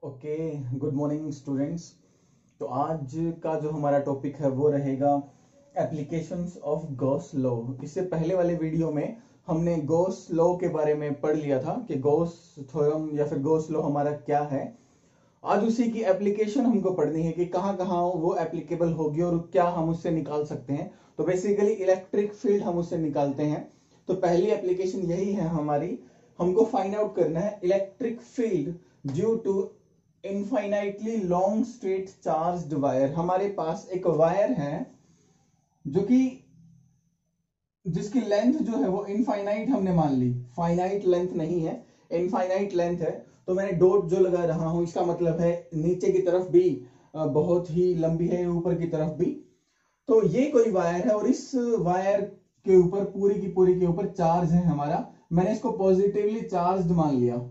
Okay, good morning students. तो आज का जो हमारा टॉपिक है वो रहेगा एप्लीकेशंस ऑफ गॉस लॉ। इससे पहले वाले वीडियो में हमने गॉस लॉ के बारे में पढ़ लिया था कि गॉस थ्योरम या फिर गॉस लॉ हमारा क्या है। आज उसी की एप्लीकेशन हमको पढ़नी है कि कहाँ कहाँ वो एप्लीकेबल होगी और क्या हम उससे निकाल सकते हैं। तो बेसिकली इलेक्ट्रिक फील्ड हम उससे निकालते हैं। तो पहली एप्लीकेशन यही है हमारी, हमको फाइंड आउट करना है electric field due to infinitely long straight charged wire. हमारे पास एक वायर है जो कि जिसकी लेंथ जो है वो इनफाइनाइट हमने मान ली, फाइनाइट लेंथ नहीं है, इनफाइनाइट लेंथ है। तो मैंने डॉट जो लगा रहा हूं इसका मतलब है नीचे की तरफ भी बहुत ही लंबी है, ऊपर की तरफ भी। तो ये कोई वायर है और इस वायर के ऊपर पूरी की पूरी के ऊपर चार्ज है हमारा। मैंने इसको पॉजिटिवली चार्ज मान लिया।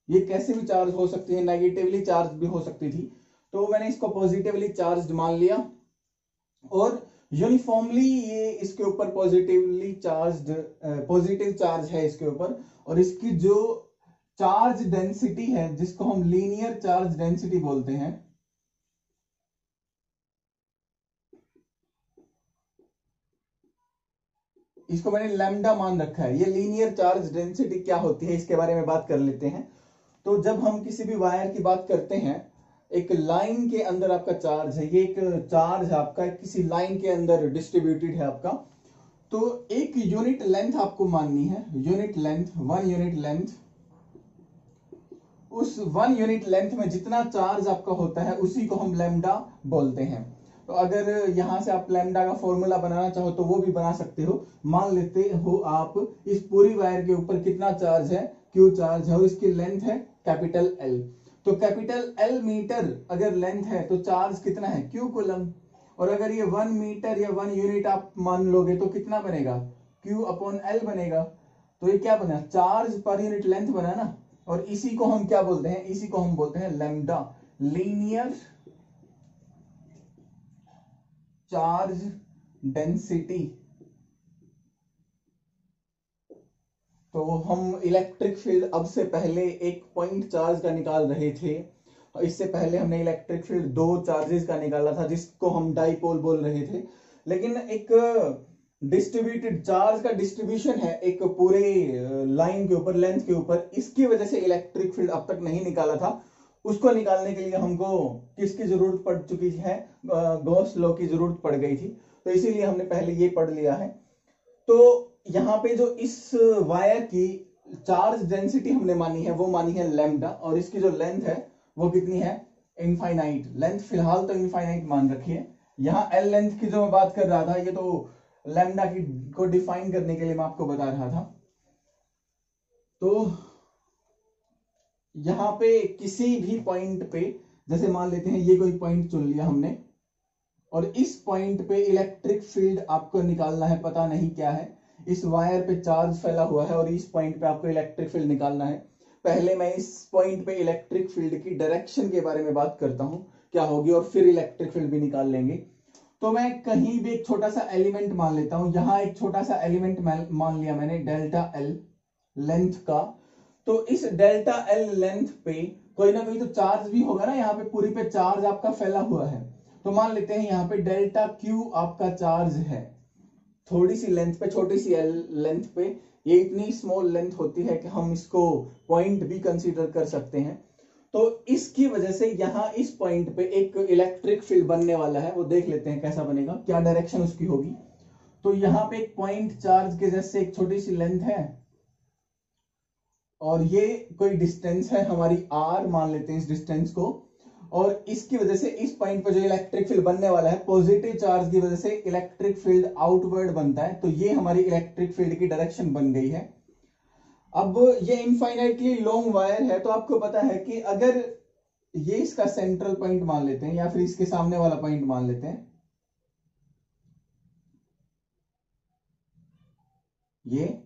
ये कैसे भी चार्ज हो सकती है, नेगेटिवली चार्ज भी हो सकती थी। तो मैंने इसको पॉजिटिवली चार्ज मान लिया और यूनिफॉर्मली ये इसके ऊपर पॉजिटिवली चार्ज, पॉजिटिव चार्ज है इसके ऊपर। और इसकी जो चार्ज डेंसिटी है जिसको हम लीनियर चार्ज डेंसिटी बोलते हैं, इसको मैंने लैम्डा मान रखा है। ये लीनियर चार्ज डेंसिटी क्या होती है इसके बारे में बात कर लेते हैं। तो जब हम किसी भी वायर की बात करते हैं, एक लाइन के अंदर आपका चार्ज है, ये एक चार्ज आपका किसी लाइन के अंदर डिस्ट्रीब्यूटेड है आपका। तो एक यूनिट लेंथ आपको माननी है, यूनिट लेंथ, 1 यूनिट लेंथ। उस 1 यूनिट लेंथ में जितना चार्ज आपका होता है उसी को हम लैम्डा बोलते हैं। तो अगर यहां से आप लैम्डा का फॉर्मूला बनाना चाहो तो वो भी बना सकते हो। मान लेते हो आप इस पूरी वायर के ऊपर कितना चार्ज है, क्यू चार्ज है, और इसकी लेंथ है कैपिटल एल। तो कैपिटल एल मीटर अगर लेंथ है तो चार्ज कितना है, क्यू कूलम। और अगर ये 1 मीटर या 1 यूनिट आप मान लोगे तो कितना बनेगा, क्यू अपॉन एल बनेगा। तो ये क्या बना, चार्ज पर यूनिट लेंथ बना ना। और इसी को हम क्या बोलते हैं, इसी को हम बोलते हैं लैम्डा, लीनियर चार्ज डेंसिटी। तो हम इलेक्ट्रिक फील्ड अब से पहले एक पॉइंट चार्ज का निकाल रहे थे। इससे पहले हमने इलेक्ट्रिक फील्ड 2 चार्जेस का निकाला था जिसको हम डाइपोल बोल रहे थे। लेकिन एक डिस्ट्रीब्यूटेड चार्ज का डिस्ट्रीब्यूशन है एक पूरे लाइन के ऊपर, लेंथ के ऊपर, इसकी वजह से इलेक्ट्रिक फील्ड अब तक नहीं निकाला था। उसको निकालने के लिए हमको किसकी जरूरत पड़ चुकी है, गॉस लॉ की जरूरत पड़ गई थी। तो इसीलिए हमने पहले ये पढ़ लिया है। तो यहाँ पे जो इस वायर की चार्ज डेंसिटी हमने मानी है वो मानी है लैम्डा, और इसकी जो लेंथ है वो कितनी है, इनफाइनाइट लेंथ। फिलहाल तो इनफाइनाइट मान रखिए। यहाँ एल लेंथ की जो मैं बात कर रहा था, ये तो लैम्डा की को डिफाइन करने के लिए मैं आपको बता रहा था। तो यहाँ पे किसी भी पॉइंट पे, जैसे मान लेते हैं ये कोई पॉइंट चुन लिया हमने, और इस पॉइंट पे इलेक्ट्रिक फील्ड आपको निकालना है, पता नहीं क्या है। इस वायर पे चार्ज फैला हुआ है और इस पॉइंट पे आपको इलेक्ट्रिक फील्ड निकालना है। पहले मैं इस पॉइंट पे इलेक्ट्रिक फील्ड की डायरेक्शन के बारे में बात करता हूं क्या होगी, और फिर इलेक्ट्रिक फील्ड भी निकाल लेंगे। तो मैं कहीं भी एक छोटा सा एलिमेंट मान लेता हूं। यहां एक छोटा सा एलिमेंट मान लिया मैंने, डेल्टा एल लेंथ का। तो इस डेल्टा एल लेंथ पे कोई ना कोई तो चार्ज भी होगा ना, यहाँ पे पूरी पे चार्ज आपका फैला हुआ है। तो मान लेते हैं यहाँ पे डेल्टा क्यू आपका चार्ज है, थोड़ी सी लेंथ पे, छोटी सी लेंथ पे। ये इतनी स्मॉल लेंथ होती है कि हम इसको पॉइंट भी कंसीडर कर सकते हैं। तो इसकी वजह से यहाँ इस पॉइंट पे एक इलेक्ट्रिक फील्ड बनने वाला है। वो देख लेते हैं कैसा बनेगा, क्या डायरेक्शन उसकी होगी। तो यहाँ पे एक पॉइंट चार्ज के जैसे एक छोटी सी लेंथ है, और ये कोई डिस्टेंस है हमारी आर, मान लेते हैं इस डिस्टेंस को। और इसकी वजह से इस पॉइंट पर जो इलेक्ट्रिक फील्ड बनने वाला है, पॉजिटिव चार्ज की वजह से इलेक्ट्रिक फील्ड आउटवर्ड बनता है। तो ये हमारी इलेक्ट्रिक फील्ड की डायरेक्शन बन गई है। अब ये इनफाइनाइटली लॉन्ग वायर है, तो आपको पता है कि अगर ये इसका सेंट्रल पॉइंट मान लेते हैं या फिर इसके सामने वाला पॉइंट मान लेते हैं, ये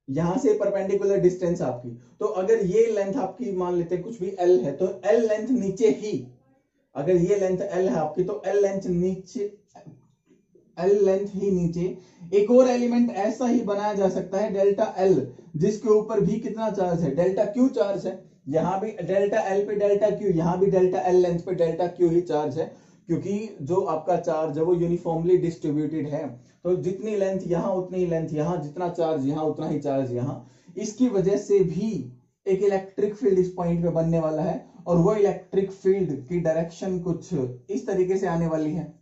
यहां से परपेंडिकुलर डिस्टेंस आपकी। तो अगर ये लेंथ आपकी मान लेते हैं कुछ भी एल है, तो एल लेंथ नीचे ही, अगर ये लेंथ एल है आपकी तो एल लेंथ नीचे, एल लेंथ ही नीचे एक और एलिमेंट ऐसा ही बनाया जा सकता है डेल्टा एल, जिसके ऊपर भी कितना चार्ज है, डेल्टा क्यू चार्ज है। यहाँ भी डेल्टा एल पे डेल्टा क्यू, यहाँ भी डेल्टा एल लेंथ पे डेल्टा क्यू ही चार्ज है, क्योंकि जो आपका चार्ज है वो यूनिफॉर्मली डिस्ट्रीब्यूटेड है। तो जितनी लेंथ यहाँ उतनी ही लेंथ यहाँ, जितना चार्ज यहाँ उतना ही चार्ज यहाँ। इसकी वजह से भी एक इलेक्ट्रिक फील्ड इस पॉइंट पे बनने वाला है, और वो इलेक्ट्रिक फील्ड की डायरेक्शन कुछ इस तरीके से आने वाली है।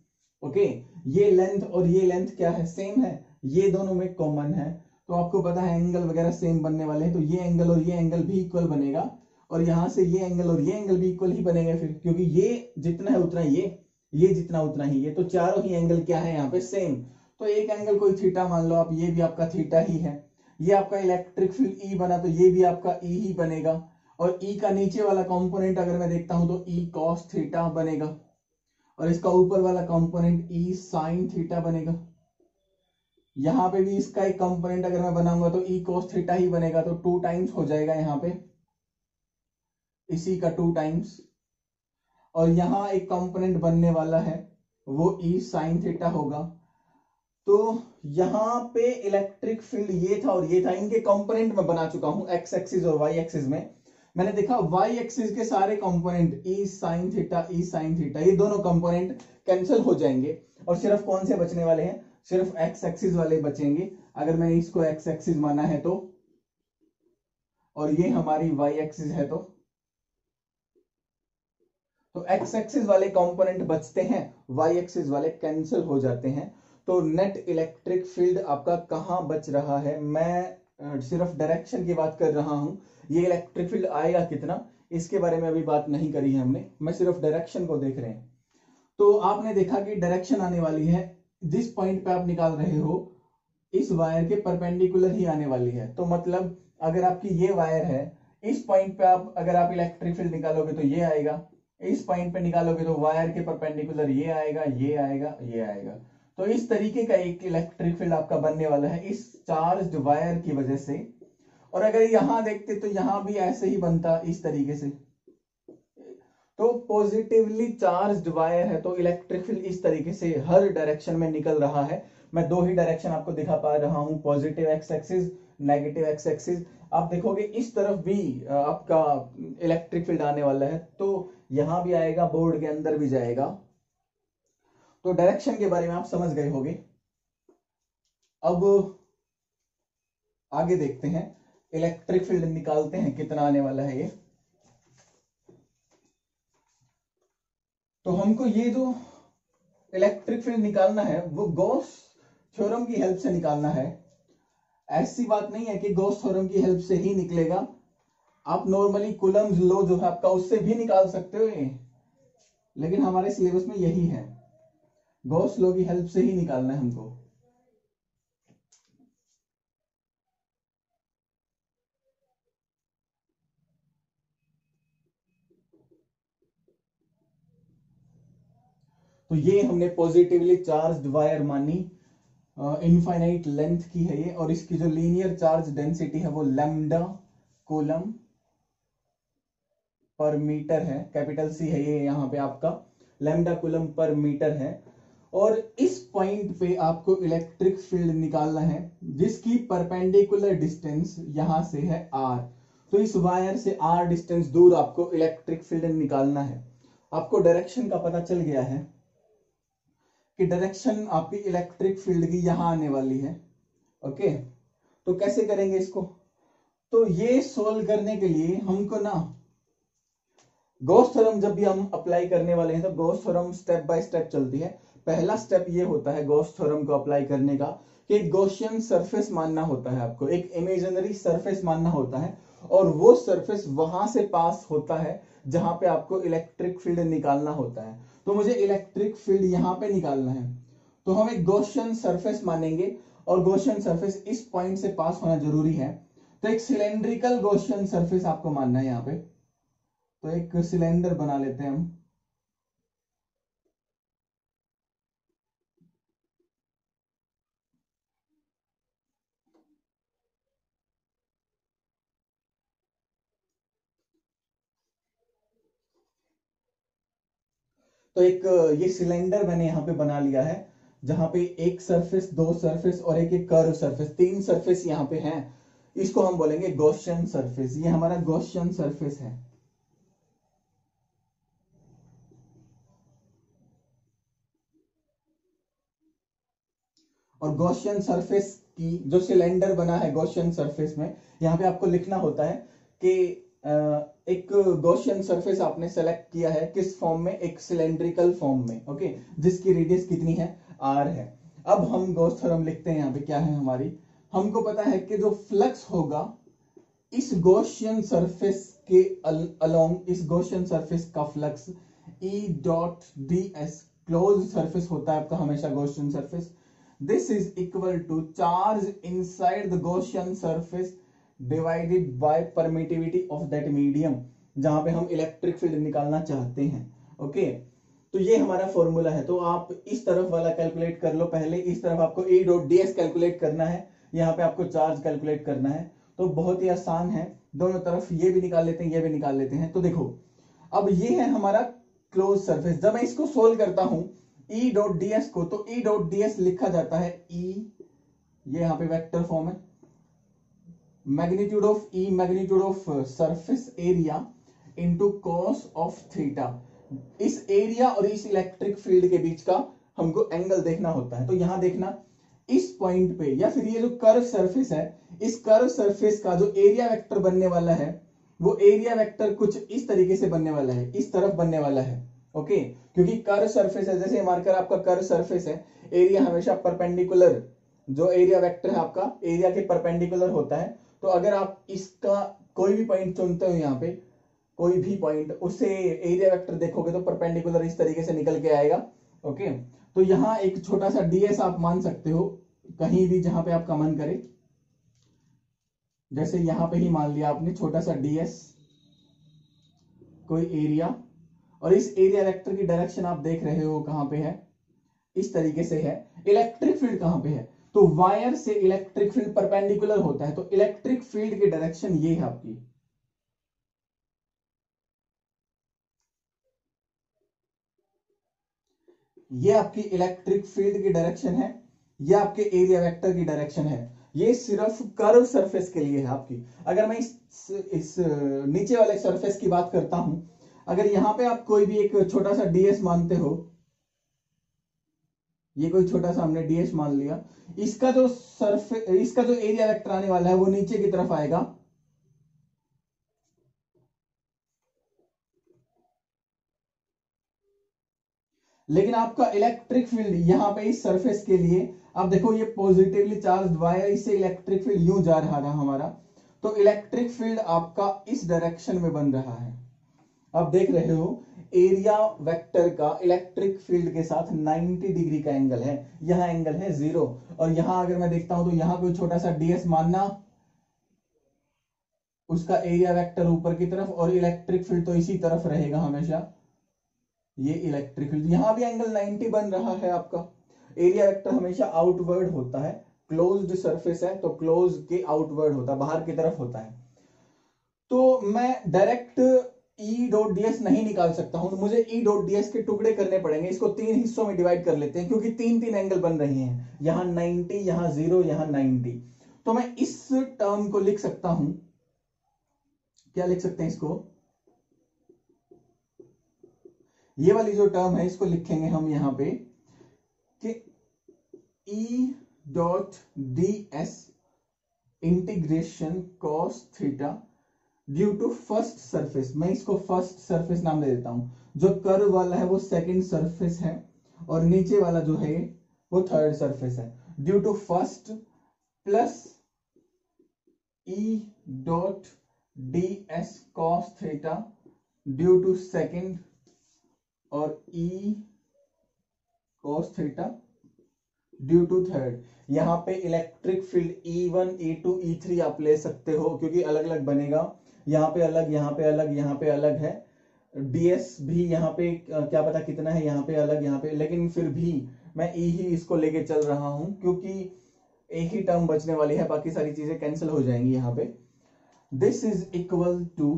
ओके, ये लेंथ और ये लेंथ क्या है, सेम है, ये दोनों में कॉमन है। तो आपको पता है एंगल वगैरह सेम बनने वाले हैं, तो ये एंगल और ये एंगल भी इक्वल बनेगा, और यहां से ये एंगल और ये एंगल भी इक्वल ही बनेगा फिर, क्योंकि ये जितना है उतना ये जितना उतना ही ये, तो चारों ही एंगल क्या है यहाँ पे, सेम। तो एक एंगल कोई थीटा मान लो आप, ये भी आपका थीटा ही है। ये आपका इलेक्ट्रिक फील्ड ई बना, तो ये भी आपका ई ही बनेगा, और ई का नीचे वाला कंपोनेंट अगर मैं देखता हूं तो ई कॉस थीटा बनेगा, और इसका ऊपर वाला कंपोनेंट ई साइन थीटा बनेगा। यहां पे भी इसका एक कंपोनेंट अगर मैं बनाऊंगा तो ई कॉस थीटा ही बनेगा, तो 2 टाइम्स हो जाएगा यहाँ पे, इसी का 2 टाइम्स। और यहां एक कंपोनेंट बनने वाला है, वो ई साइन थीटा होगा। तो यहां पे इलेक्ट्रिक फील्ड ये था और ये था, इनके कंपोनेंट में बना चुका हूं एक्स एक्सिस और वाई एक्सिस में। मैंने देखा वाई एक्सिस के सारे कंपोनेंट ई साइन थीटा, ये दोनों कंपोनेंट कैंसिल हो जाएंगे, और सिर्फ कौन से बचने वाले हैं, सिर्फ एक्स एक्सिस वाले बचेंगे, अगर मैंने इसको एक्स एक्सिस माना है तो, और ये हमारी वाई एक्सिस है तो एक्स एक्सिस वाले कंपोनेंट बचते हैं, वाई एक्सिस वाले कैंसिल हो जाते हैं। तो नेट इलेक्ट्रिक फील्ड आपका कहां बच रहा है, मैं सिर्फ डायरेक्शन की बात कर रहा हूं। ये इलेक्ट्रिक फील्ड आएगा कितना, इसके बारे में अभी बात नहीं करी है हमने, मैं सिर्फ डायरेक्शन को देख रहे हैं। तो आपने देखा कि डायरेक्शन आने वाली है, जिस पॉइंट पे आप निकाल रहे हो इस वायर के परपेंडिकुलर ही आने वाली है। तो मतलब अगर आपकी ये वायर है, इस पॉइंट पे आप अगर आप इलेक्ट्रिक फील्ड निकालोगे तो ये आएगा, इस पॉइंट पे निकालोगे तो वायर के परपेंडिकुलर ये आएगा, ये आएगा, ये आएगा। तो इस तरीके का एक इलेक्ट्रिक फील्ड आपका बनने वाला है इस चार्ज्ड वायर की वजह से। और अगर यहां देखते तो यहां भी ऐसे ही बनता इस तरीके से। तो पॉजिटिवली चार्ज्ड वायर है तो इलेक्ट्रिक फील्ड इस तरीके से हर डायरेक्शन में निकल रहा है। मैं 2 ही डायरेक्शन आपको दिखा पा रहा हूं, positive x axis, negative x axis. आप देखोगे इस तरफ भी आपका इलेक्ट्रिक फील्ड आने वाला है, तो यहां भी आएगा, बोर्ड के अंदर भी जाएगा। तो डायरेक्शन के बारे में आप समझ गए होंगे। अब आगे देखते हैं, इलेक्ट्रिक फील्ड निकालते हैं कितना आने वाला है ये। तो हमको ये जो इलेक्ट्रिक फील्ड निकालना है वो गॉस थ्योरम की हेल्प से निकालना है। ऐसी बात नहीं है कि गॉस थ्योरम की हेल्प से ही निकलेगा, आप नॉर्मली कूलम्स लॉ जो है आपका उससे भी निकाल सकते हो ये, लेकिन हमारे सिलेबस में यही है, गॉस लॉ की हेल्प से ही निकालना है हमको। तो ये हमने पॉजिटिवली चार्ज्ड वायर मानी, इनफाइनाइट लेंथ की है ये, और इसकी जो लीनियर चार्ज डेंसिटी है वो लैम्डा कूलम पर मीटर है, कैपिटल सी है ये यहाँ पे आपका, लैम्डा कूलम पर मीटर है। और इस पॉइंट पे आपको इलेक्ट्रिक फील्ड निकालना है जिसकी परपेंडिकुलर डिस्टेंस यहां से है r। तो इस वायर से r डिस्टेंस दूर आपको इलेक्ट्रिक फील्ड निकालना है। आपको डायरेक्शन का पता चल गया है कि डायरेक्शन आपकी इलेक्ट्रिक फील्ड की यहां आने वाली है। ओके, तो कैसे करेंगे इसको, तो ये सोल्व करने के लिए हमको ना गॉस थ्योरम जब भी हम अप्लाई करने वाले हैं तो Gauss theorem step by step चलती है। पहला स्टेप ये होता है गॉस थ्योरम को अप्लाई करने का कि एक गॉसियन सरफेस मानना होता है, आपको एक इमेजिनरी सरफेस मानना होता है, और वो सरफेस वहां से पास होता है जहां पे आपको इलेक्ट्रिक फील्ड निकालना होता है। तो मुझे इलेक्ट्रिक फील्ड यहां पे निकालना है, तो हम एक गॉसियन सरफेस मानेंगे, और गॉसियन सरफेस इस पॉइंट से पास होना जरूरी है। तो एक सिलेंड्रिकल गॉसियन सरफेस आपको मानना है यहाँ पे। तो एक सिलेंडर बना लेते हैं हम, तो एक ये सिलेंडर मैंने यहाँ पे बना लिया है, जहां पे एक सरफेस, 2 सरफेस और एक कर्व सरफेस, 3 सरफेस यहाँ पे हैं। इसको हम बोलेंगे गॉसियन सरफेस। ये हमारा गॉसियन सरफेस है। और गॉसियन सरफेस की जो सिलेंडर बना है गॉसियन सरफेस में, यहां पे आपको लिखना होता है कि एक गॉसियन सरफेस आपने सेलेक्ट किया है किस फॉर्म में, एक सिलेंड्रिकल फॉर्म में, ओके, जिसकी रेडियस कितनी है, आर है। अब हम गॉस थ्योरम लिखते हैं। यहाँ पे क्या है हमारी, हमको पता है कि जो फ्लक्स होगा इस गॉसियन सरफेस के अलोंग, इस गॉसियन सरफेस का flux E dot D S, closed surface होता है आपका हमेशा Gaussian surface, this is equal to charge inside the Gaussian surface divided by permittivity of that medium, जहां पे हम इलेक्ट्रिक फील्ड निकालना चाहते हैं। ओके, तो ये हमारा फॉर्मूला है। तो आप इस तरफ वाला कैलकुलेट कर लो पहले, इस तरफ आपको ई डॉट डी एस कैलकुलेट करना है, यहाँ पे आपको चार्ज कैलकुलेट करना है। तो बहुत ही आसान है, दोनों तरफ ये भी निकाल लेते हैं, ये भी निकाल लेते हैं। तो देखो, अब ये है हमारा क्लोज सरफेस। जब मैं इसको सोल्व करता हूं ई डॉट डी एस को, तो ई डॉट डी एस लिखा जाता है ई, ये यहां पे वेक्टर फॉर्म है, magnitude of E, magnitude of surface area into cos of theta. इस एरिया और इस इलेक्ट्रिक फील्ड के बीच का हमको एंगल देखना होता है। तो यहां देखना, इस पॉइंट पे या फिर ये जो कर्व सरफेस है, इस कर्व सरफेस का जो एरिया वेक्टर बनने वाला है, वो एरिया वेक्टर कुछ इस तरीके से बनने वाला है, इस तरफ बनने वाला है। ओके, क्योंकि कर्व सरफेस है, जैसे मार्कर आपका कर्व सरफेस है, एरिया हमेशा परपेंडिकुलर, जो एरिया वेक्टर है आपका एरिया के परपेंडिकुलर होता है। तो अगर आप इसका कोई भी पॉइंट चुनते हो, यहाँ पे कोई भी पॉइंट, उससे एरिया वेक्टर देखोगे तो परपेंडिकुलर इस तरीके से निकल के आएगा। ओके, तो यहां एक छोटा सा ds आप मान सकते हो कहीं भी जहां पे आपका मन करे, जैसे यहां पे ही मान लिया आपने छोटा सा ds, कोई एरिया, और इस एरिया वेक्टर की डायरेक्शन आप देख रहे हो कहां पे है, इस तरीके से है। इलेक्ट्रिक फील्ड कहां पे है, तो वायर से इलेक्ट्रिक फील्ड परपेंडिकुलर होता है, तो इलेक्ट्रिक फील्ड की डायरेक्शन ये है आपकी, ये आपकी इलेक्ट्रिक फील्ड की डायरेक्शन है, ये आपके एरिया वेक्टर की डायरेक्शन है। ये सिर्फ कर्व सरफेस के लिए है आपकी। अगर मैं इस नीचे वाले सरफेस की बात करता हूं, अगर यहां पे आप कोई भी एक छोटा सा ds मानते हो, ये कोई छोटा सा हमने ds मान लिया, इसका जो इसका जो एरिया वेक्टर आने वाला है वो नीचे की तरफ आएगा, लेकिन आपका इलेक्ट्रिक फील्ड यहां पे इस सरफेस के लिए, आप देखो ये पॉजिटिवली चार्ज वायर, इससे इलेक्ट्रिक फील्ड यूं जा रहा था हमारा, तो इलेक्ट्रिक फील्ड आपका इस डायरेक्शन में बन रहा है। आप देख रहे हो एरिया वेक्टर का इलेक्ट्रिक फील्ड के साथ 90 डिग्री का एंगल है, यहां एंगल है 0, और यहां अगर मैं देखता हूं तो यहां कोई छोटा सा ds मानना, उसका एरिया वेक्टर ऊपर की तरफ, और इलेक्ट्रिक फील्ड तो इसी तरफ रहेगा हमेशा, ये इलेक्ट्रिक फील्ड, यहां भी एंगल 90 बन रहा है आपका। एरिया वेक्टर हमेशा आउटवर्ड होता है, क्लोज्ड सरफेस है तो क्लोज के आउटवर्ड होता है, बाहर की तरफ होता है। तो मैं डायरेक्ट ई डॉट ds नहीं निकाल सकता हूं, तो मुझे ई डॉट ds के टुकड़े करने पड़ेंगे। इसको 3 हिस्सों में डिवाइड कर लेते हैं, क्योंकि 3 एंगल बन रहे हैं, यहां 90, यहां 0, यहां 90। तो मैं इस टर्म को लिख सकता हूं, क्या लिख सकते हैं इसको, ये वाली जो टर्म है इसको लिखेंगे हम यहां पे कि E dot D S integration cos theta due to first surface. मैं इसको फर्स्ट सरफेस नाम दे देता हूं, जो कर्व वाला है वो सेकंड सरफेस है, और नीचे वाला जो है वो थर्ड सरफेस है। Due to first plus E dot D S cos theta due to second, और E cos theta due to third. यहां पे electric field E1, E2, E3 आप ले सकते हो, क्योंकि अलग अलग बनेगा, यहां पे अलग, यहां पे अलग, यहां पे अलग है। ds भी यहां पे क्या पता कितना है, यहां पे अलग, यहां पे, लेकिन फिर भी मैं E ही इसको लेके चल रहा हूं, क्योंकि एक ही टर्म बचने वाली है, बाकी सारी चीजें कैंसिल हो जाएंगी यहां पे। This is equal to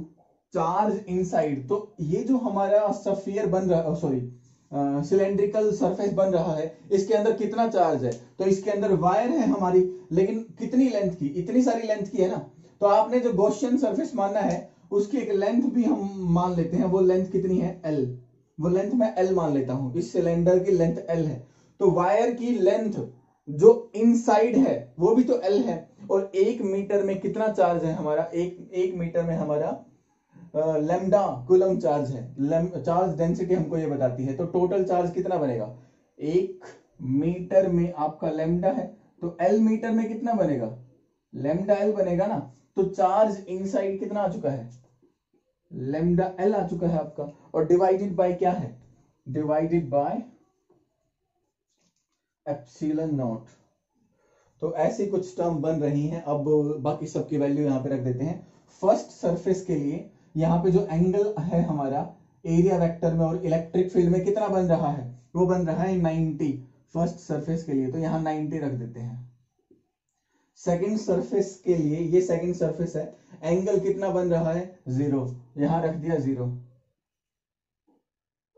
charge inside, तो ये जो हमारा सफियर बन रहा है, सॉरी, सिलेंड्रिकल सरफेस बन रहा है, इसके अंदर कितना चार्ज है, तो इसके अंदर वायर है हमारी, लेकिन कितनी लेंथ की, इतनी सारी लेंथ की है ना। तो आपने जो गॉसियन सरफेस मानना है उसकी एक लेंथ भी हम मान लेते हैं, वो लेंथ कितनी है, एल, वो लेंथ मैं एल मान लेता हूं, इस सिलेंडर की लेंथ एल है। तो वायर की लेंथ जो इनसाइड है वो भी तो एल है, और 1 मीटर में कितना चार्ज है हमारा, एक मीटर में हमारा लैम्डा कूलम चार्ज है, चार्ज डेंसिटी हमको ये बताती है। तो टोटल चार्ज कितना बनेगा, 1 मीटर में आपका लैम्डा है, तो एल मीटर में कितना बनेगा, लैम्डा एल बनेगा ना। तो चार्ज इनसाइड कितना आ चुका है, लैम्डा एल आ चुका है आपका, और डिवाइडेड बाय क्या है, डिवाइडेड बाय एप्सिलॉन नॉट। तो ऐसी कुछ टर्म बन रही हैं। अब बाकी सबकी वैल्यू यहां पे रख देते हैं। फर्स्ट सरफेस के लिए यहाँ पे जो एंगल है हमारा एरिया वेक्टर में और इलेक्ट्रिक फील्ड में कितना बन रहा है, वो बन रहा है 90 फर्स्ट सरफेस के लिए, तो यहाँ 90 रख देते हैं। सेकंड सरफेस के लिए, ये सेकंड सरफेस है, एंगल कितना बन रहा है 0, यहां रख दिया 0।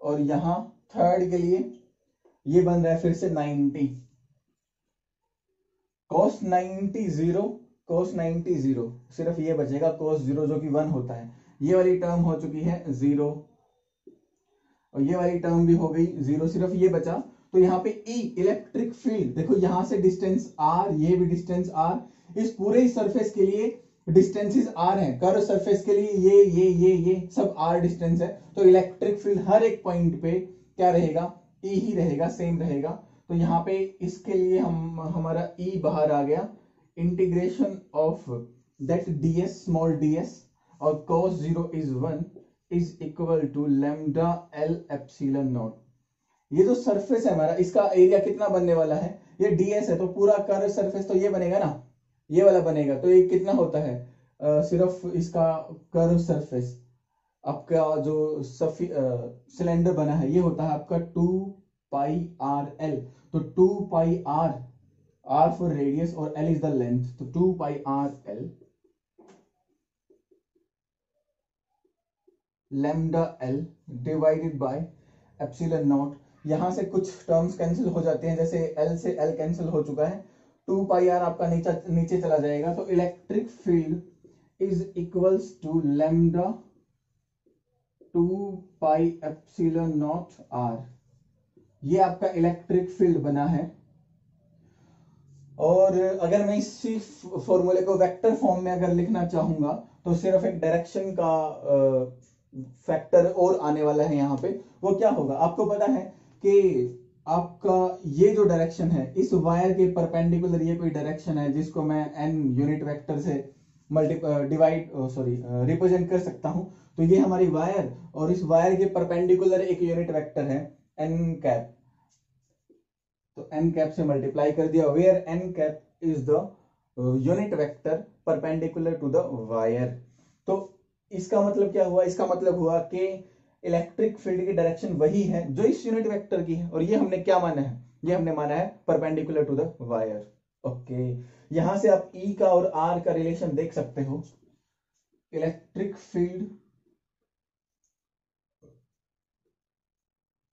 और यहां थर्ड के लिए ये बन रहा है फिर से 90, cos 90 0, cos 90 0, सिर्फ ये बचेगा cos 0 जो कि 1 होता है। ये वाली टर्म हो चुकी है 0, और ये वाली टर्म भी हो गई 0, सिर्फ ये बचा। तो यहाँ पे E इलेक्ट्रिक फील्ड, देखो यहां से डिस्टेंस R, ये भी डिस्टेंस R, इस पूरे सरफेस के लिए डिस्टेंसेस R हैं, कर्व सरफेस के लिए ये सब R डिस्टेंस है। तो इलेक्ट्रिक फील्ड हर एक पॉइंट पे क्या रहेगा, E ही रहेगा, सेम रहेगा। तो यहाँ पे इसके लिए हम हमारा E बाहर आ गया, integration of that ds small ds और cos 0 is 1 is equal to lambda L epsilon naught. ये जो सरफेस है हमारा, इसका एरिया कितना बनने वाला है, ये ds है, तो पूरा कर्व सरफेस तो ये बनेगा ना, ये वाला बनेगा। तो ये कितना होता है, सिर्फ इसका कर्व सरफेस आपका जो सिलेंडर बना है ये होता है आपका 2 पाई आर एल। तो 2 pi R, R for radius और एल इज द लेंथ, तो 2 pi R L lambda L divided by epsilon naught. यहां से कुछ टर्म्स कैंसिल हो जाते हैं, जैसे एल से एल कैंसिल हो चुका है, 2 पाई आर आपका नीचे चला जाएगा। तो electric field is equals to lambda 2 pi epsilon naught R, ये आपका इलेक्ट्रिक फील्ड बना है। और अगर मैं इसी फॉर्मूले को वेक्टर फॉर्म में अगर लिखना चाहूंगा तो सिर्फ एक डायरेक्शन का फैक्टर और आने वाला है यहाँ पे। वो क्या होगा, आपको पता है कि आपका ये जो डायरेक्शन है इस वायर के परपेंडिकुलर, ये कोई डायरेक्शन है जिसको मैं n यूनिट वेक्टर से रिप्रेजेंट कर सकता हूं। तो ये हमारी वायर, और इस वायर के परपेंडिकुलर एक यूनिट वेक्टर है n कैप, तो n कैप से मल्टीप्लाई कर दिया, where n cap is the unit vector perpendicular to the wire. तो इसका मतलब क्या हुआ, इसका मतलब हुआ कि इलेक्ट्रिक फील्ड की डायरेक्शन वही है जो इस यूनिट वेक्टर की है, और ये हमने क्या माना है, ये हमने माना है perpendicular to the wire. Okay, यहां से आप E का और R का रिलेशन देख सकते हो। इलेक्ट्रिक फील्ड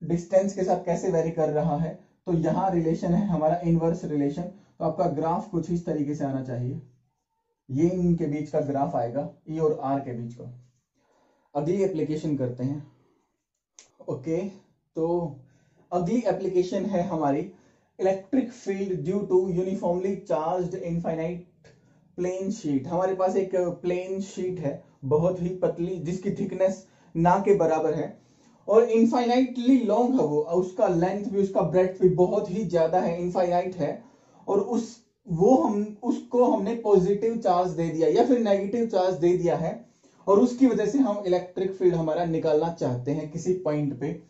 डिस्टेंस के साथ कैसे वेरी कर रहा है, तो यहां रिलेशन है हमारा इनवर्स रिलेशन। तो आपका ग्राफ कुछ इस तरीके से आना चाहिए, ये इनके बीच का ग्राफ आएगा, E और R के बीच का। अगली एप्लीकेशन करते हैं। ओके, तो अगली एप्लीकेशन है हमारी electric field due to uniformly charged infinite plane sheet. हमारे पास एक प्लेन शीट है बहुत ही पतली, जिसकी थिकनेस ना के बराबर है और इनफाइनाइटली लॉन्ग है वो, उसका लेंथ भी उसका ब्रेड्थ भी बहुत ही ज्यादा है, इनफाइनाइट है। और उसको हमने पॉजिटिव चार्ज दे दिया या फिर नेगेटिव चार्ज दे दिया है, और उसकी वजह से हम इलेक्ट्रिक फील्ड हमारा निकालना चाहते हैं किसी पॉइंट पे।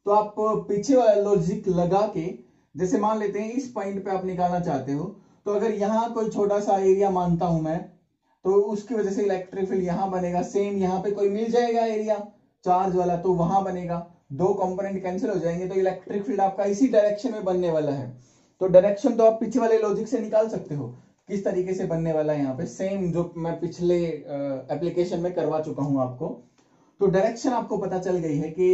तो आप पीछे वाला लॉजिक लगा के, जैसे मान लेते हैं इस पॉइंट पे आप निकालना चाहते हो, तो अगर यहां कोई छोटा सा एरिया मानता हूं मैं, तो उसकी वजह से इलेक्ट्रिक फील्ड यहां बनेगा। सेम यहां पे कोई मिल जाएगा एरिया चार्ज वाला, तो वहां बनेगा, दो कंपोनेंट कैंसिल हो जाएंगे, तो इलेक्ट्रिक फील्ड आपका इसी डायरेक्शन में बनने वाला है। तो डायरेक्शन तो आप पीछे वाले लॉजिक से निकाल सकते हो किस तरीके से बनने वाला है, यहाँ पे सेम जो मैं पिछले एप्लीकेशन में करवा चुका हूं आपको। तो डायरेक्शन आपको पता चल गई है कि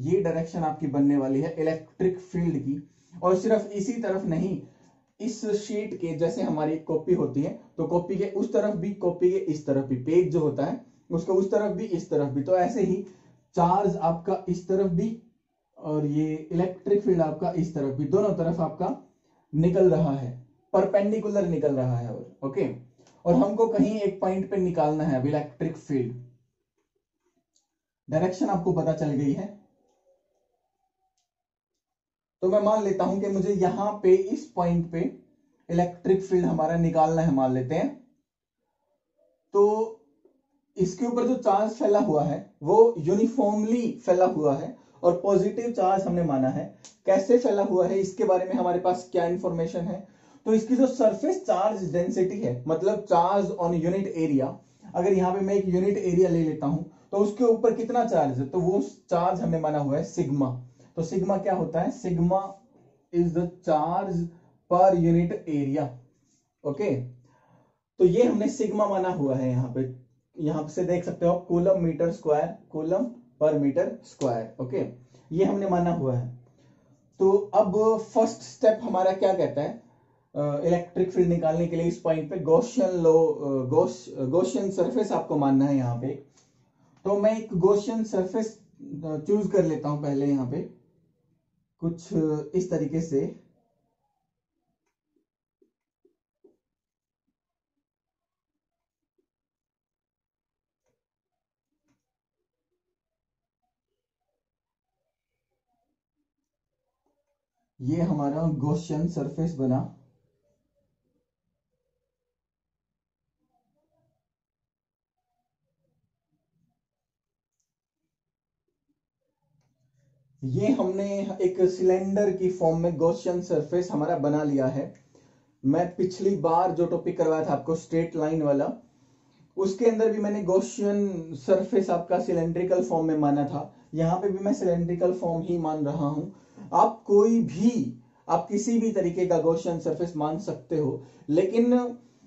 ये डायरेक्शन आपकी बनने वाली है इलेक्ट्रिक फील्ड की। और सिर्फ इसी तरफ नहीं, इस शीट के जैसे हमारी कॉपी होती है तो कॉपी के उस तरफ भी, कॉपी के इस तरफ भी, पेज जो होता है उसको उस तरफ भी, इस तरफ भी, तो ऐसे ही चार्ज आपका इस तरफ भी और ये इलेक्ट्रिक फील्ड आपका इस तरफ भी, दोनों तरफ आपका निकल रहा है, परपेंडिकुलर निकल रहा है। और ओके, और हमको कहीं एक पॉइंट पे निकालना है अब इलेक्ट्रिक फील्ड। डायरेक्शन आपको पता चल गई है, तो मैं मान लेता हूं कि मुझे यहां पे इस पॉइंट पे इलेक्ट्रिक फील्ड हमारा निकालना है, मान लेते हैं। तो इसके ऊपर जो चार्ज फैला हुआ है वो यूनिफॉर्मली फैला हुआ है और पॉजिटिव चार्ज हमने माना है। कैसे फैला हुआ है इसके बारे में हमारे पास क्या इंफॉर्मेशन है, तो इसकी जो सरफेस चार्ज डेंसिटी है, मतलब चार्ज ऑन यूनिट एरिया, अगर यहां पे मैं एक यूनिट एरिया ले लेता हूं तो उसके ऊपर कितना चार्ज है, तो वो चार्ज हमने माना हुआ है सिग्मा। तो सिग्मा क्या होता है, sigma is the charge per unit area. Okay, तो ये हमने सिग्मा माना हुआ है। यहां से देख सकते हो coulomb metre square, coulomb per metre square. Okay, ये हमने माना हुआ है। तो अब फर्स्ट स्टेप हमारा क्या कहता है, इलेक्ट्रिक फील्ड निकालने के लिए इस पॉइंट पे गॉसियन लो, गॉसियन सरफेस आपको मानना है यहां पे। तो मैं एक गॉसियन सरफेस चूज कर लेता हूं पहले, यहां पे कुछ इस तरीके से। ये हमारा गॉसियन सरफेस बना। ये हमने एक सिलेंडर की फॉर्म में गॉसियन सरफेस हमारा बना लिया है। मैं पिछली बार जो टॉपिक करवाया था आपको स्ट्रेट लाइन वाला, उसके अंदर भी मैंने गॉसियन सरफेस आपका सिलेंड्रिकल फॉर्म में माना था। यहां पे भी मैं सिलेंड्रिकल फॉर्म ही मान रहा हूं। आप कोई भी, आप किसी भी तरीके का गॉसियन सरफेस मान सकते हो, लेकिन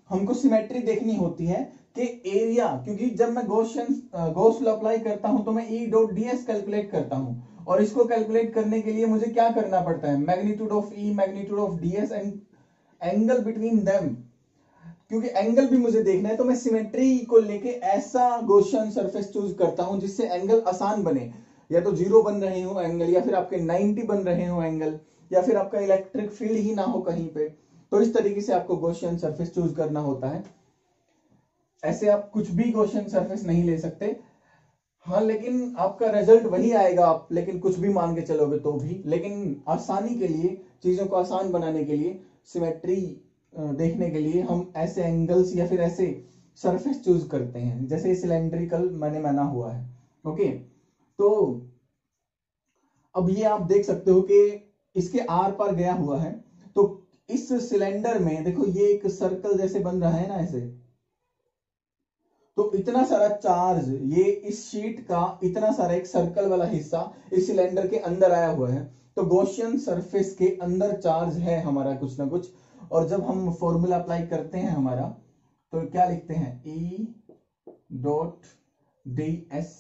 हमको सिमेट्री देखनी होती है कि एरिया, क्योंकि जब मैं गॉस लॉ अप्लाई करता हूं तो मैं ई डॉट ds कैलकुलेट करता हूं, और इसको कैलकुलेट करने के लिए मुझे क्या करना पड़ता है, magnitude of E, magnitude of ds and angle between them. क्योंकि एंगल भी मुझे देखना है तो मैं सिमेट्री को लेके ऐसा गॉसियन सरफेस चूज करता हूं जिससे एंगल आसान बने, या तो 0 बन रहे हो एंगल, या फिर आपके 90 बन रहे हो एंगल, या फिर आपका इलेक्ट्रिक फील्ड ही ना हो कहीं पे। तो इस तरीके से आपको गॉसियन सरफेस चूज करना होता है। ऐसे आप कुछ भी गॉसियन सरफेस नहीं ले सकते, हाँ, लेकिन आपका रिजल्ट वही आएगा, आप लेकिन कुछ भी मान के चलोगे तो भी। लेकिन आसानी के लिए, चीजों को आसान बनाने के लिए, सिमेट्री देखने के लिए हम ऐसे एंगल्स या फिर ऐसे सरफेस चूज करते हैं, जैसे सिलेंड्रिकल मैंने माना हुआ है। ओके, तो अब ये आप देख सकते हो कि इसके आर पार गया हुआ है। तो इस सिलेंडर में देखो, ये एक सर्कल जैसे बन रहा है ना ऐसे, तो इतना सारा चार्ज, ये इस शीट का इतना सारा एक सर्कल वाला हिस्सा इस सिलेंडर के अंदर आया हुआ है। तो गॉसियन सरफेस के अंदर चार्ज है हमारा कुछ ना कुछ। और जब हम फॉर्मूला अप्लाई करते हैं हमारा, तो क्या लिखते हैं, ई डॉट डी एस,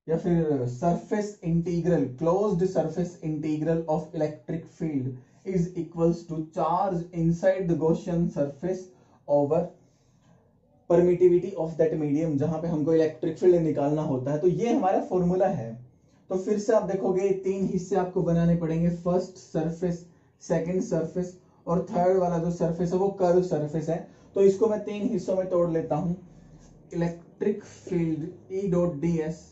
या फिर surface integral, closed surface integral of electric field is equals to charge inside the Gaussian surface over permittivity of that medium, जहां पे हमको इलेक्ट्रिक फील्ड निकालना होता है। तो ये हमारा फॉर्मूला है। तो फिर से आप देखोगे 3 हिस्से आपको बनाने पड़ेंगे, फर्स्ट सरफेस, सेकंड सरफेस, और थर्ड वाला जो सरफेस है वो कर्व सरफेस है। तो इसको मैं 3 हिस्सों में तोड़ लेता हूं। Electric field E dot D S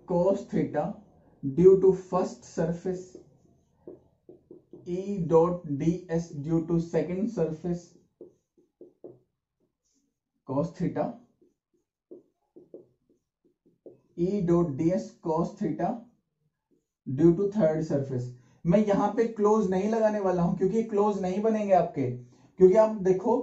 cos theta due to first surface, E dot ds due to second surface cos theta, E dot ds cos theta due to third surface. मैं यहां पे क्लोज नहीं लगाने वाला हूं, क्योंकि close नहीं बनेंगे आपके, क्योंकि आप देखो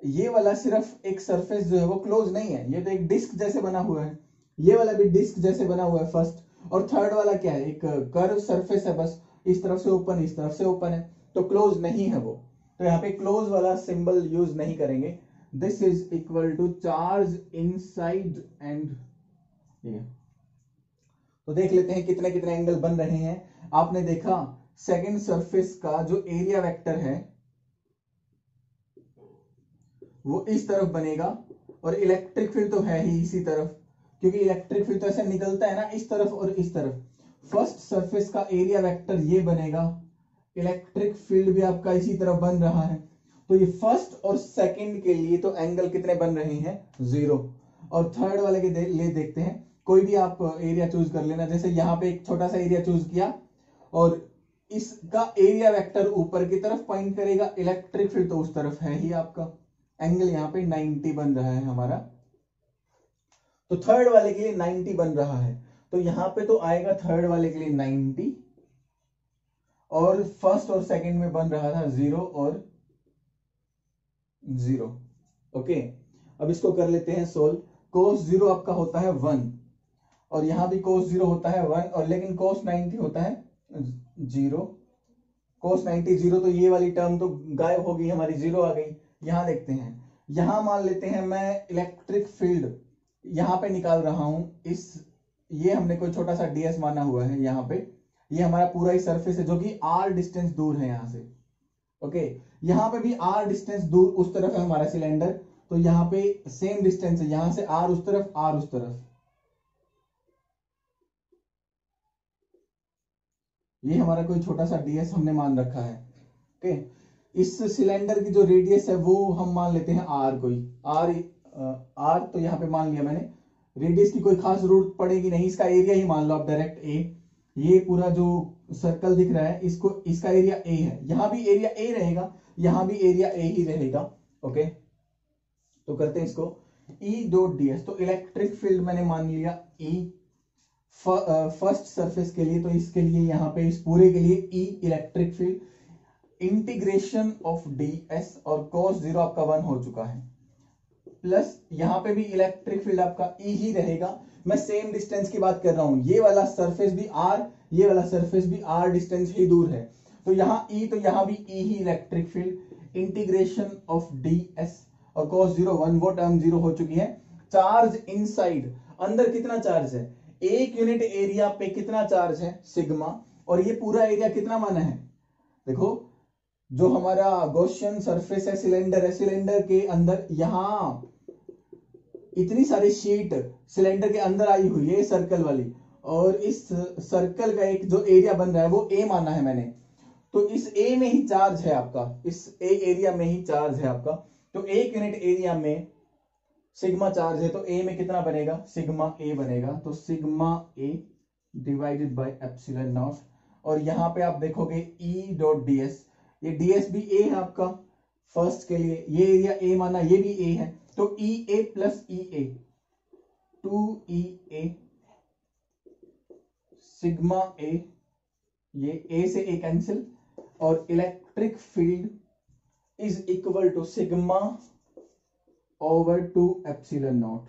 ये वाला सिर्फ एक सरफेस जो है वो क्लोज नहीं है, ये तो एक डिस्क जैसे बना हुआ है, ये वाला भी डिस्क जैसे बना हुआ है फर्स्ट, और थर्ड वाला क्या है, एक कर्व सरफेस है, बस इस तरफ से ओपन, इस तरफ से ओपन है, तो क्लोज नहीं है वो। तो यहाँ पे क्लोज वाला सिंबल यूज नहीं करेंगे। This is equal to charge inside and ये तो देख लेते हैं कितने कितने एंगल बन रहे हैं। आपने देखा सेकंड सरफेस का जो एरिया वेक्टर है वो इस तरफ बनेगा, और इलेक्ट्रिक फील्ड तो है ही इसी तरफ, क्योंकि इलेक्ट्रिक फील्ड तो ऐसे निकलता है ना इस तरफ और इस तरफ। फर्स्ट सरफेस का एरिया वेक्टर ये बनेगा, इलेक्ट्रिक फील्ड भी आपका इसी तरफ बन रहा है। तो ये फर्स्ट और सेकंड के लिए तो एंगल कितने बन रहे हैं, 0। और थर्ड वाले के लिए देखते हैं, कोई भी आप एरिया चूज कर लेना। जैसे यहाँ पे एक छोटा सा एरिया चूज किया और इसका एरिया वेक्टर ऊपर की तरफ पॉइंट करेगा, इलेक्ट्रिक फील्ड तो उस तरफ है ही आपका। एंगल यहाँ पे 90 बन रहा है हमारा, तो थर्ड वाले के लिए 90 बन रहा है। तो यहां पे तो आएगा थर्ड वाले के लिए 90, और फर्स्ट और सेकंड में बन रहा था 0 और 0। ओके, अब इसको कर लेते हैं सोल्व। cos 0 आपका होता है 1, और यहां भी cos 0 होता है 1, और लेकिन cos 90 होता है 0। cos 90 0, तो ये वाली टर्म तो गायब हो गई हमारी, 0 आ गई। यहां देखते हैं, यहां मान लेते हैं मैं इलेक्ट्रिक फील्ड यहां पे निकाल रहा हूं। ये हमने कोई छोटा सा ds माना हुआ है यहाँ पे, ये हमारा पूरा ही सरफेस है जो कि r डिस्टेंस दूर है यहां से। ओके, यहां पे भी r डिस्टेंस दूर उस तरफ है हमारा सिलेंडर, तो यहाँ पे सेम डिस्टेंस है, यहां से r उस तरफ, r उस तरफ। ये हमारा कोई छोटा सा ds हमने मान रखा है। ओके, इस सिलेंडर की जो रेडियस है वो हम मान लेते हैं r, कोई r तो यहाँ पे मान लिया मैंने। रेडियस की कोई खास जरूरत पड़ेगी नहीं, इसका एरिया ही मान लो आप डायरेक्ट a। ये पूरा जो सर्कल दिख रहा है इसको, इसका एरिया a है, यहां भी एरिया a रहेगा, यहां भी एरिया a ही रहेगा। ओके, तो करते हैं इसको E डॉट ds। तो इलेक्ट्रिक फील्ड मैंने मान लिया E फर्स्ट सरफेस के लिए, तो इसके लिए यहाँ पे इस पूरे के लिए E electric field, integration of ds, और cos 0 आपका 1 हो चुका है, प्लस यहां पे भी इलेक्ट्रिक फील्ड आपका E ही रहेगा। मैं सेम डिस्टेंस की बात कर रहा हूं, ये वाला सरफेस भी r, ये वाला सरफेस भी r डिस्टेंस ही दूर है, तो यहां E, तो यहां भी E he electric field, integration of ds, और cos 0 1, वो टर्म 0 हो चुकी है। चार्ज इनसाइड, अंदर कितना चार्ज है, एक यूनिट एरिया पे कितना चार्ज है, सिग्मा, और ये पूरा एरिया कितना माना है, देखो जो हमारा गॉसियन सरफेस है, सिलेंडर के अंदर यहां इतनी सारी शीट सिलेंडर के अंदर आई हुई है सर्कल वाली, और इस सर्कल का एक जो एरिया बन रहा है वो a माना है मैंने, तो इस a में ही चार्ज है आपका, इस a एरिया में ही चार्ज है आपका। तो एक यूनिट एरिया में सिग्मा चार्ज है, तो a में कितना बनेगा, सिग्मा a बनेगा, तो sigma a divided by epsilon not. और यहां पे आप देखोगे E डॉट ds, ये ds भी a है आपका फर्स्ट के लिए, ये एरिया a माना, ये भी a है, तो EA plus EA 2EA sigma a, ये a से a कैंसिल, और electric field is equal to sigma over 2 epsilon naught.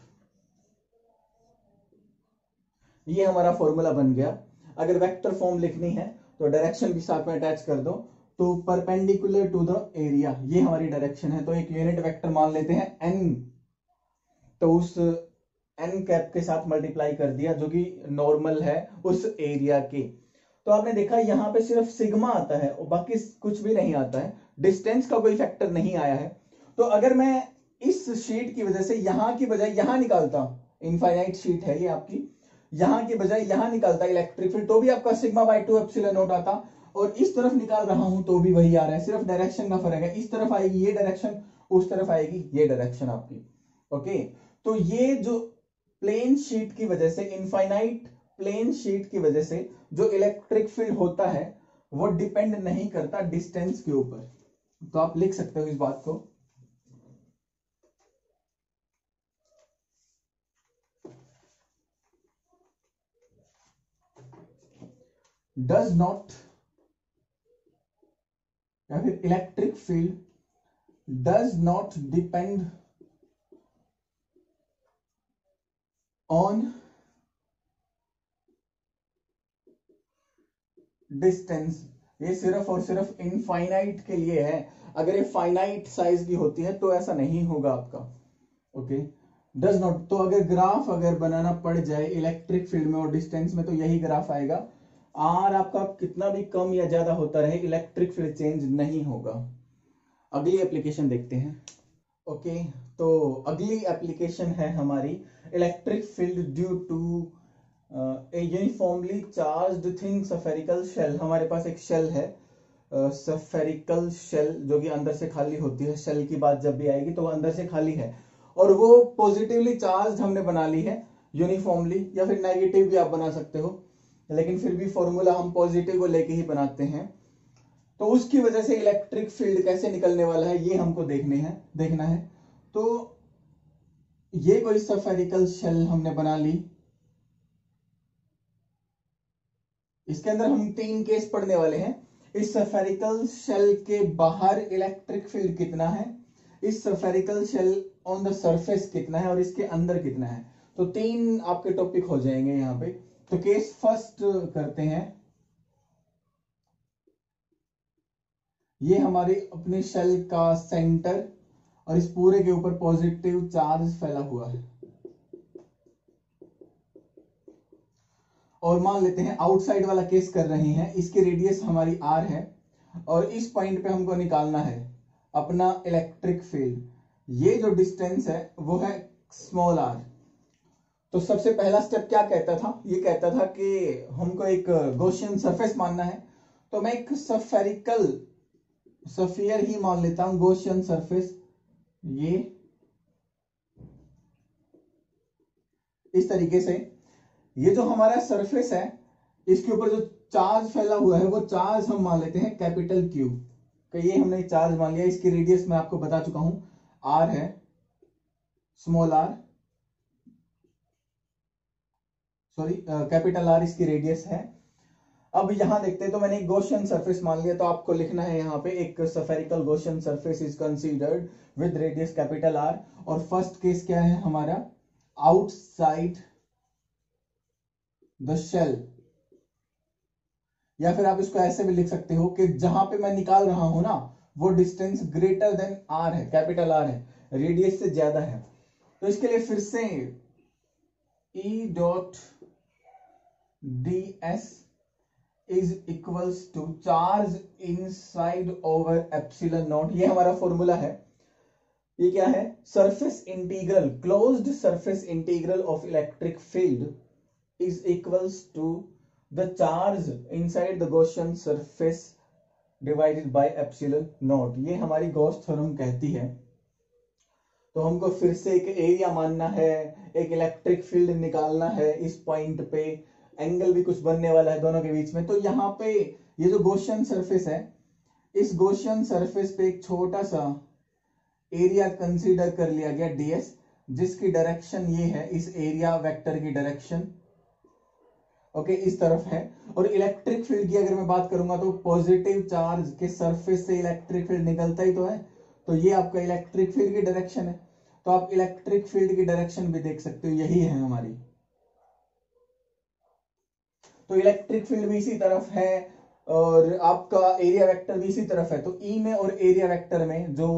ये हमारा फॉर्मूला बन गया। अगर वेक्टर फॉर्म लिखनी है तो डायरेक्शन भी साथ में अटैच कर दो, तो परपेंडिकुलर टू द एरिया, ये हमारी डायरेक्शन है, तो एक यूनिट वेक्टर मान लेते हैं n, तो उस n कैप के साथ मल्टीप्लाई कर दिया जो कि नॉर्मल है उस एरिया के। तो आपने देखा यहां पे सिर्फ सिग्मा आता है और बाकी कुछ भी नहीं आता है, डिस्टेंस का कोई फैक्टर नहीं आया है। तो अगर मैं इस शीट की वजह से यहां की बजाय यहां निकालता, इनफाइनाइट शीट है ये आपकी, यहां की बजाय यहां निकालता इलेक्ट्रिक फील्ड, तो भी आपका सिग्मा बाय 2 एप्सिलॉन नॉट आता, और इस तरफ निकाल रहा हूं तो भी वही आ रहा है, सिर्फ डायरेक्शन का फर्क है, इस तरफ आएगी ये डायरेक्शन, उस तरफ आएगी ये डायरेक्शन आपकी। ओके, तो ये जो प्लेन शीट की वजह से, इनफाइनाइट प्लेन शीट की वजह से जो इलेक्ट्रिक फील्ड होता है वो डिपेंड नहीं करता डिस्टेंस के ऊपर। तो आप लिख सकते हो इस बात को, डज नॉट, या फिर electric field does not depend on distance. ये सिर्फ और सिर्फ इनफाइनाइट के लिए है, अगर ये फाइनाइट साइज की होती है तो ऐसा नहीं होगा आपका। Okay, does not. तो अगर ग्राफ अगर बनाना पड़ जाए इलेक्ट्रिक फील्ड में और डिस्टेंस में तो यही ग्राफ आएगा। आर आपका कितना भी कम या ज्यादा होता रहे, इलेक्ट्रिक फील्ड चेंज नहीं होगा। अगली एप्लीकेशन देखते हैं। ओके, तो अगली एप्लीकेशन है हमारी electric field due to a uniformly charged thin spherical shell. हमारे पास एक शेल है, स्फेरिकल शेल, जो कि अंदर से खाली होती है। शेल की बात जब भी आएगी तो वो अंदर से खाली है और वो पॉजिटिवली चार्ज हमने बना ली है यूनिफॉर्मली, या फिर नेगेटिव भी आप बना सकते हो, लेकिन फिर भी फॉर्मूला हम पॉजिटिव को लेके ही बनाते हैं। तो उसकी वजह से इलेक्ट्रिक फील्ड कैसे निकलने वाला है ये हमको देखना है। तो ये कोई स्फेरिकल शेल हमने बना ली, इसके अंदर हम 3 केस पढ़ने वाले हैं। इस स्फेरिकल शेल के बाहर इलेक्ट्रिक फील्ड कितना है, इस spherical shell on the surface कितना है, और इसके अंदर कितना है। तो 3 आपके टॉपिक हो जाएंगे यहाँ पे। तो केस फर्स्ट करते हैं। ये हमारे अपने शेल का सेंटर और इस पूरे के ऊपर पॉजिटिव चार्ज फैला हुआ है। और मान लेते हैं आउटसाइड वाला केस कर रहे हैं, इसकी रेडियस हमारी आर है और इस पॉइंट पे हमको निकालना है अपना इलेक्ट्रिक फील्ड। ये जो डिस्टेंस है वो है स्मॉल आर। तो सबसे पहला स्टेप क्या कहता था, ये कहता था कि हमको एक गॉसियन सरफेस मानना है। तो मैं एक स्फीयर ही मान लेता हूं, गॉसियन सरफेस। ये इस तरीके से ये जो हमारा सरफेस है इसके ऊपर जो चार्ज फैला हुआ है वो चार्ज हम मान लेते हैं कैपिटल क्यू। तो ये हमने चार्ज मान लिया। इसकी रेडियस मैं आपको बता चुका हूं, आर है, small R, sorry capital R इसकी रेडियस है। अब यहां देखते हैं, तो मैंने एक गॉसियन सरफेस मान लिया, तो आपको लिखना है यहां पे एक spherical Gaussian surface is considered with radius capital R. और फर्स्ट केस क्या है हमारा, आउटसाइड द शेल, या फिर आप इसको ऐसे भी लिख सकते हो कि जहां पे मैं निकाल रहा हूं ना वो डिस्टेंस ग्रेटर देन आर है, कैपिटल आर है, रेडियस से ज्यादा है। तो इसके लिए फिर से E dot D S is equals to charge inside over epsilon naught. ये हमारा फॉर्मूला है। ये क्या है, surface integral, closed surface integral of electric field is equals to the charge inside the Gaussian surface divided by epsilon naught। ये हमारी Gauss theorem कहती है। तो हमको फिर से एक एरिया मानना है, एक इलेक्ट्रिक फील्ड निकालना है, इस पॉइंट पे एंगल भी कुछ बनने वाला है दोनों के बीच में। तो यहाँ पे ये जो गॉसियन सरफेस है, इस गॉसियन सरफेस पे एक छोटा सा एरिया कंसीडर कर लिया गया ds, जिसकी डायरेक्शन ये है, इस एरिया वेक्टर की डायरेक्शन ओके इस तरफ है। और इलेक्ट्रिक फील्ड की अगर मैं बात करूंगा तो पॉजिटिव चार्ज के सरफेस से इलेक्ट्रिक फील्ड निकलता ही तो है, तो ये आपका इलेक्ट्रिक फील्ड की डायरेक्शन है। तो आप इलेक्ट्रिक फील्ड की डायरेक्शन भी देख सकते हो, यही है हमारी। तो इलेक्ट्रिक फील्ड भी इसी तरफ है और आपका एरिया वेक्टर भी इसी तरफ है। तो ई में और एरिया वेक्टर में जो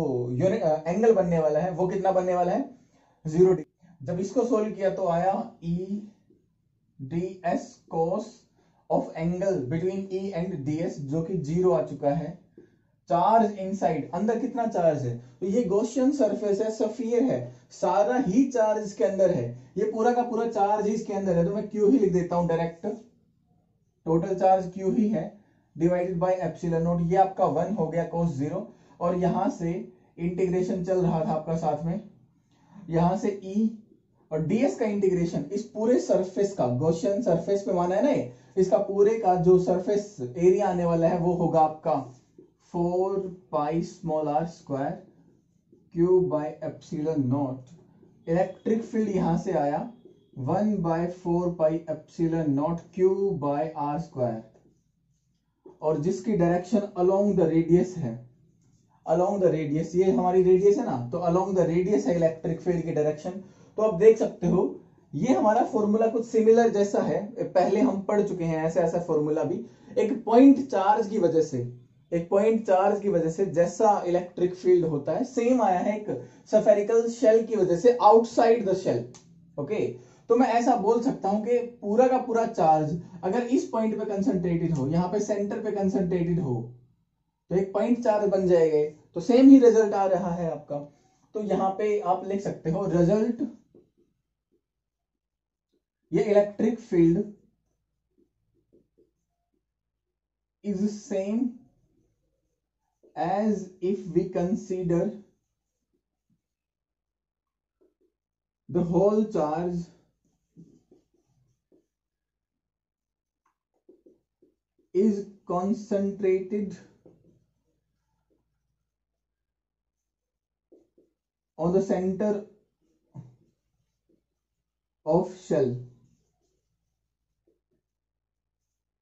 एंगल बनने वाला है वो कितना बनने वाला है, 0 डिग्री। जब इसको सोल्व किया तो आया ई ds cos of angle between E and ds, जो कि 0 आ चुका है। चार्ज इनसाइड, अंदर कितना चार्ज है, तो ये गॉसियन सरफेस है, स्फीयर है, सारा ही चार्ज इसके अंदर है, ये पूरा का पूरा चार्ज ही इसके अंदर है। तो मैं Q ही लिख देता हूं डायरेक्ट, टोटल चार्ज Q ही है डिवाइडेड बाय एप्सिलॉन नॉट। ये आपका 1 हो गया cos 0, और यहां से इंटीग्रेशन चल रहा था आपका साथ में, यहां से E और ds का इंटीग्रेशन इस पूरे सरफेस का, गॉसियन सरफेस पे माना है ना, इसका पूरे का जो सरफेस एरिया आने वाला है वो होगा आपका 4 pi small r square Q by epsilon naught. Electric field यहां से आया 1 by 4 pi epsilon naught Q by r square, और जिसकी डायरेक्शन अलोंग द रेडियस है, अलोंग द रेडियस, ये हमारी रेडियस है ना, तो अलोंग द रेडियस है इलेक्ट्रिक फील्ड की डायरेक्शन। तो आप देख सकते हो ये हमारा फॉर्मूला कुछ सिमिलर जैसा है, पहले हम पढ़ चुके हैं ऐसा ऐसा फॉर्मूला भी। एक पॉइंट चार्ज की वजह से एक पॉइंट चार्ज की वजह से जैसा इलेक्ट्रिक फील्ड होता है सेम आया है एक स्फेरिकल शेल की वजह से आउटसाइड द शेल। ओके, तो मैं ऐसा बोल सकता हूं कि पूरा का पूरा चार्ज अगर इस पॉइंट पे कंसंट्रेटेड हो, यहां पे सेंटर पे कंसंट्रेटेड हो, तो एक पॉइंट चार्ज बन जाएगा। तो सेम ही रिजल्ट आ रहा है आपका। तो यहां पे आप लिख सकते हो रिजल्ट, ये electric field is same as if we consider the whole charge is concentrated on the center of shell।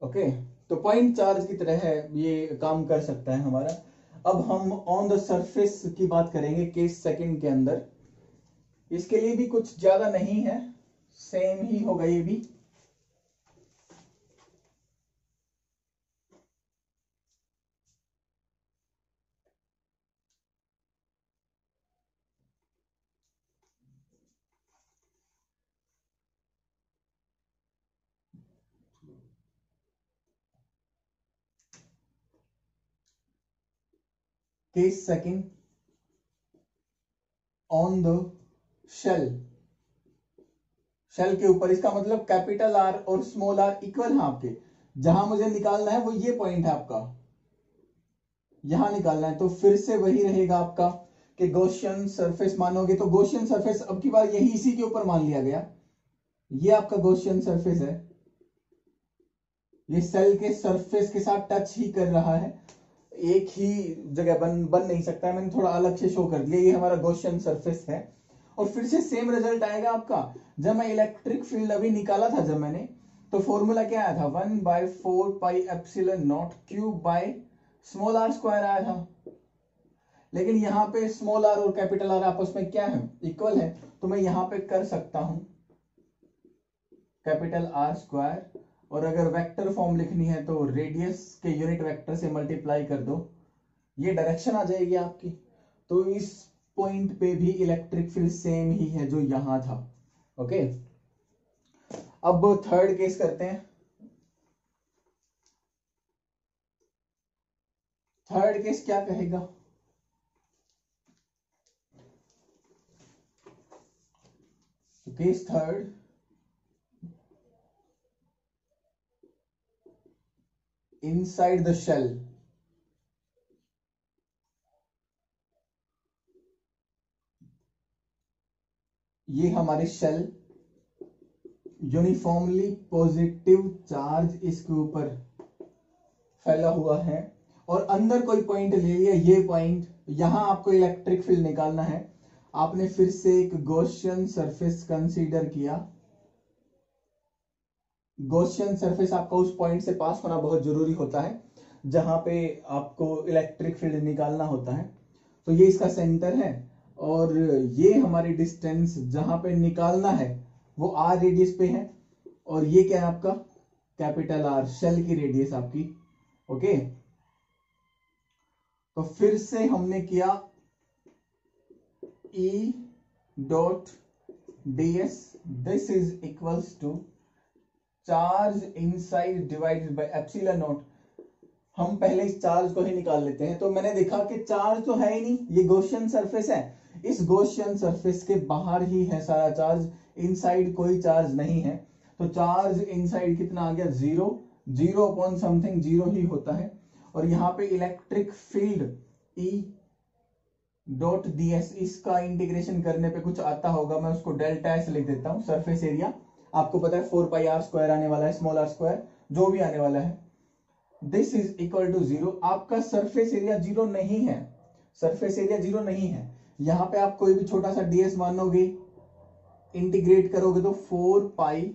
Okay, तो पॉइंट चार्ज की तरह है, ये काम कर सकता है हमारा। अब हम ऑन द सरफेस की बात करेंगे केस सेकंड के अंदर। इसके लिए भी कुछ ज्यादा नहीं है, सेम ही होगा ये भी। Case second on the shell, shell के ऊपर, इसका मतलब कैपिटल आर और स्मॉल आर इक्वल है आपके। जहां मुझे निकालना है वो ये पॉइंट है आपका, यहां निकालना है। तो फिर से वही रहेगा आपका कि गॉसियन सरफेस मानोगे तो गॉसियन सरफेस अब की बार यही इसी के ऊपर मान लिया गया। ये आपका गॉसियन सरफेस है, ये सेल के सरफेस के साथ टच ही कर रहा है, एक ही जगह बन नहीं सकता है। मैंने थोड़ा अलग से शो कर दिया, ये हमारा गॉसियन सरफेस है। और फिर से सेम रिजल्ट आएगा आपका। जब मैं इलेक्ट्रिक फील्ड अभी निकाला था जब मैंने, तो फॉर्मूला क्या आया था, 1/4 pi epsilon naught Q by small R square आया था। लेकिन यहाँ पे स्मॉल आर और कैपिटल आर आपस में क्या है, इक्वल है। तो मैं यहाँ पे कर सकता हूं कैपिटल आर स्क्वायर, और अगर वेक्टर फॉर्म लिखनी है तो रेडियस के यूनिट वेक्टर से मल्टीप्लाई कर दो, ये डायरेक्शन आ जाएगी आपकी। तो इस पॉइंट पे भी इलेक्ट्रिक फील्ड सेम ही है जो यहां था। ओके, अब थर्ड केस करते हैं। थर्ड केस क्या कहेगा, case third, inside the shell. ये हमारी शेल, यूनिफॉर्मली पॉजिटिव चार्ज इसके ऊपर फैला हुआ है, और अंदर कोई पॉइंट ले लिया, ये पॉइंट, यहां आपको इलेक्ट्रिक फील्ड निकालना है। आपने फिर से एक गॉसियन सरफेस कंसीडर किया। गॉसियन सरफेस आपका उस पॉइंट से पास होना बहुत जरूरी होता है जहां पे आपको इलेक्ट्रिक फील्ड निकालना होता है। तो ये इसका सेंटर है, और ये हमारी डिस्टेंस जहां पे निकालना है वो आर रेडियस पे है, और ये क्या है आपका कैपिटल आर, शेल की रेडियस आपकी। ओके, तो फिर से हमने किया E dot ds, this is equals to charge inside divided by epsilon naught. हम पहले इस चार्ज को ही निकाल लेते हैं। तो मैंने देखा कि चार्ज तो है ही नहीं, ये गॉसियन सरफेस है, इस गॉसियन सरफेस के बाहर ही है सारा चार्ज, इनसाइड कोई चार्ज नहीं है। तो चार्ज इनसाइड कितना आ गया, 0, 0 अपॉन समथिंग 0 ही होता है। और यहाँ पे electric field E dot ds, इसका इंटीग्रेशन करने पे कुछ आता होगा, मैं उसको डेल्टा एस लिख देता हूं। सरफेस एरिया आपको पता है 4 पाई आर स्क्वायर आने वाला है, स्मॉल आर स्क्वायर जो भी आने वाला है, दिस इज इक्वल टू 0। आपका सरफेस एरिया 0 नहीं है, सरफेस एरिया 0 नहीं है। यहां पे आप कोई भी छोटा सा ds मानोगे, इंटीग्रेट करोगे तो 4 पाई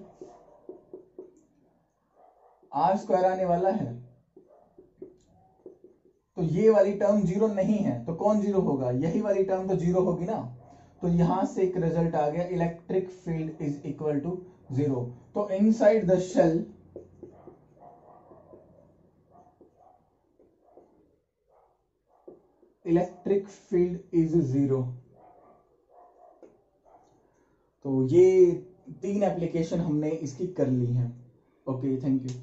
आर स्क्वायर आने वाला है। तो ये वाली टर्म 0 नहीं है, तो कौन 0 होगा, यही वाली टर्म तो 0 होगी ना। तो यहां से एक रिजल्ट आ गया, electric field is equal to 0। तो inside the shell electric field is zero. तो ये 3 एप्लीकेशन हमने इसकी कर ली हैं। Okay, thank you.